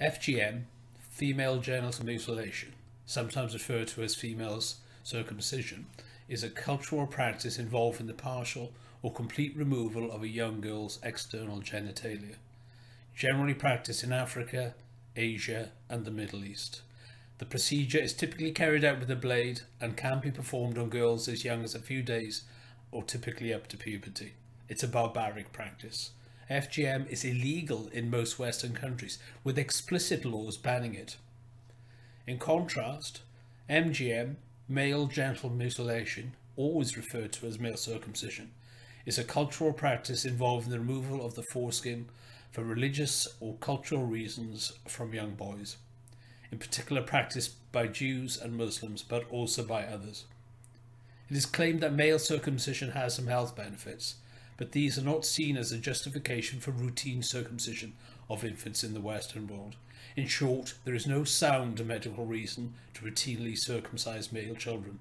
FGM, female genital mutilation, sometimes referred to as female circumcision, is a cultural practice involving the partial or complete removal of a young girl's external genitalia, generally practiced in Africa, Asia and the Middle East. The procedure is typically carried out with a blade and can be performed on girls as young as a few days or typically up to puberty. It's a barbaric practice. FGM is illegal in most Western countries, with explicit laws banning it. In contrast, MGM, male genital mutilation, always referred to as male circumcision, is a cultural practice involving the removal of the foreskin for religious or cultural reasons from young boys, in particular practiced by Jews and Muslims, but also by others. It is claimed that male circumcision has some health benefits, but these are not seen as a justification for routine circumcision of infants in the Western world. In short, there is no sound medical reason to routinely circumcise male children.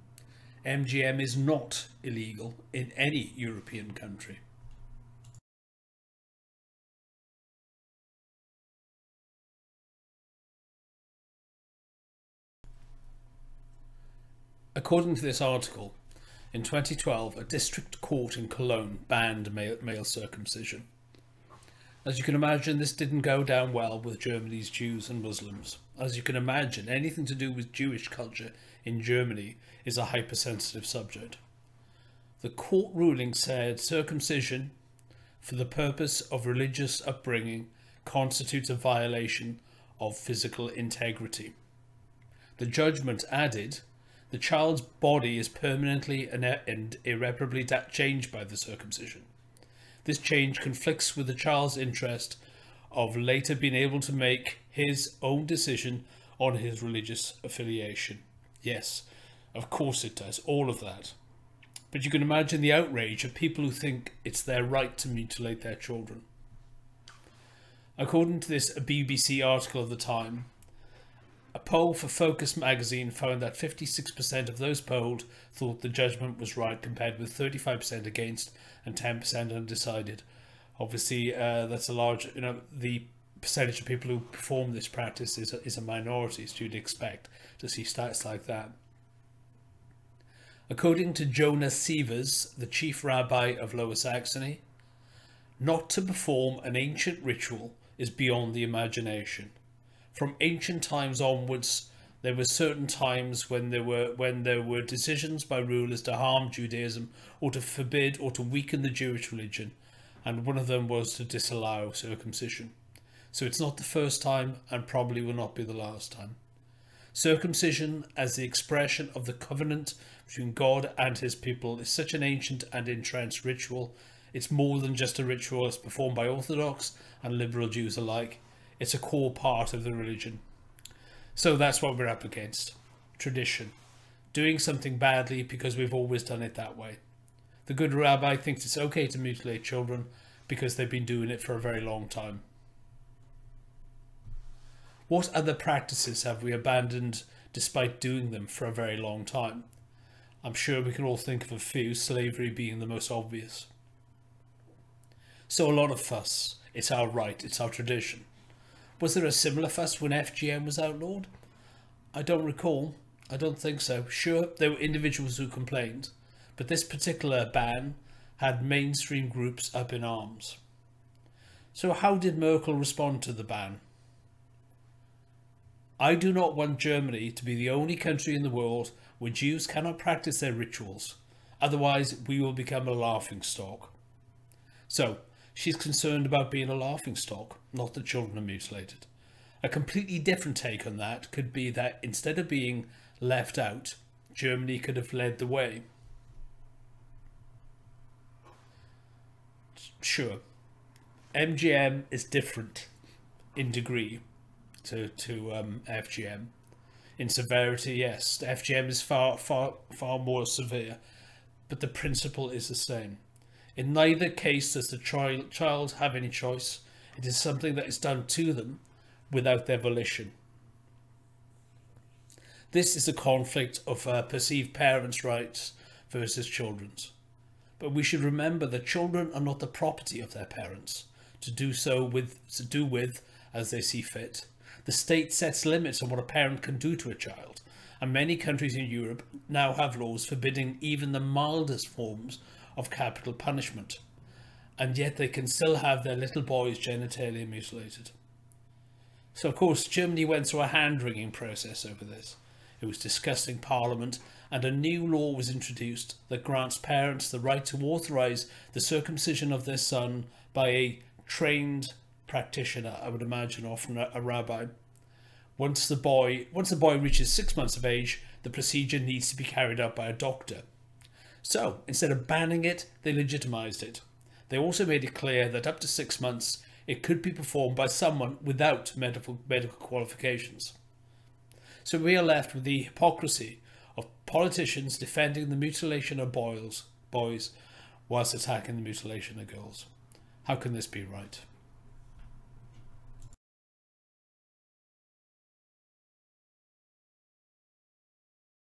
MGM is not illegal in any European country. According to this article, in 2012, a district court in Cologne banned male circumcision. As you can imagine, this didn't go down well with Germany's Jews and Muslims. As you can imagine, anything to do with Jewish culture in Germany is a hypersensitive subject. The court ruling said circumcision for the purpose of religious upbringing constitutes a violation of physical integrity. The judgment added, the child's body is permanently and irreparably changed by the circumcision. This change conflicts with the child's interest of later being able to make his own decision on his religious affiliation. Yes, of course it does, all of that. But you can imagine the outrage of people who think it's their right to mutilate their children. According to this BBC article of the time, a poll for Focus magazine found that 56% of those polled thought the judgment was right, compared with 35% against and 10% undecided. Obviously, that's a large, the percentage of people who perform this practice is a minority, as you'd expect to see stats like that. According to Jonas Sievers, the chief rabbi of Lower Saxony, not to perform an ancient ritual is beyond the imagination. From ancient times onwards, there were certain times when there were decisions by rulers to harm Judaism or to forbid or to weaken the Jewish religion, and one of them was to disallow circumcision. So it's not the first time and probably will not be the last time. Circumcision, as the expression of the covenant between God and his people, is such an ancient and entrenched ritual. It's more than just a ritual. It's performed by Orthodox and liberal Jews alike. It's a core part of the religion. So that's what we're up against. Tradition. Doing something badly because we've always done it that way. The good rabbi thinks it's okay to mutilate children because they've been doing it for a very long time. What other practices have we abandoned despite doing them for a very long time? I'm sure we can all think of a few, slavery being the most obvious. So a lot of fuss. It's our right, it's our tradition. Was there a similar fuss when FGM was outlawed? I don't recall. I don't think so. Sure, there were individuals who complained, but this particular ban had mainstream groups up in arms. So how did Merkel respond to the ban? I do not want Germany to be the only country in the world where Jews cannot practice their rituals. Otherwise, we will become a laughingstock. So, she's concerned about being a laughingstock, not that children are mutilated. A completely different take on that could be that instead of being left out, Germany could have led the way. Sure, MGM is different in degree to FGM. In severity, yes, FGM is far more severe, but the principle is the same. In neither case does the child have any choice. It is something that is done to them without their volition. This is a conflict of perceived parents' rights versus children's. But we should remember that children are not the property of their parents to do with as they see fit. The state sets limits on what a parent can do to a child, and many countries in Europe now have laws forbidding even the mildest forms of capital punishment, and yet they can still have their little boys genitally mutilated. So of course Germany went through a hand-wringing process over this. It was discussed in Parliament, and a new law was introduced that grants parents the right to authorise the circumcision of their son by a trained practitioner, I would imagine often a rabbi. Once the boy reaches 6 months of age, the procedure needs to be carried out by a doctor. So instead of banning it, they legitimised it. They also made it clear that up to 6 months it could be performed by someone without medical qualifications. So we are left with the hypocrisy of politicians defending the mutilation of boys whilst attacking the mutilation of girls. How can this be right?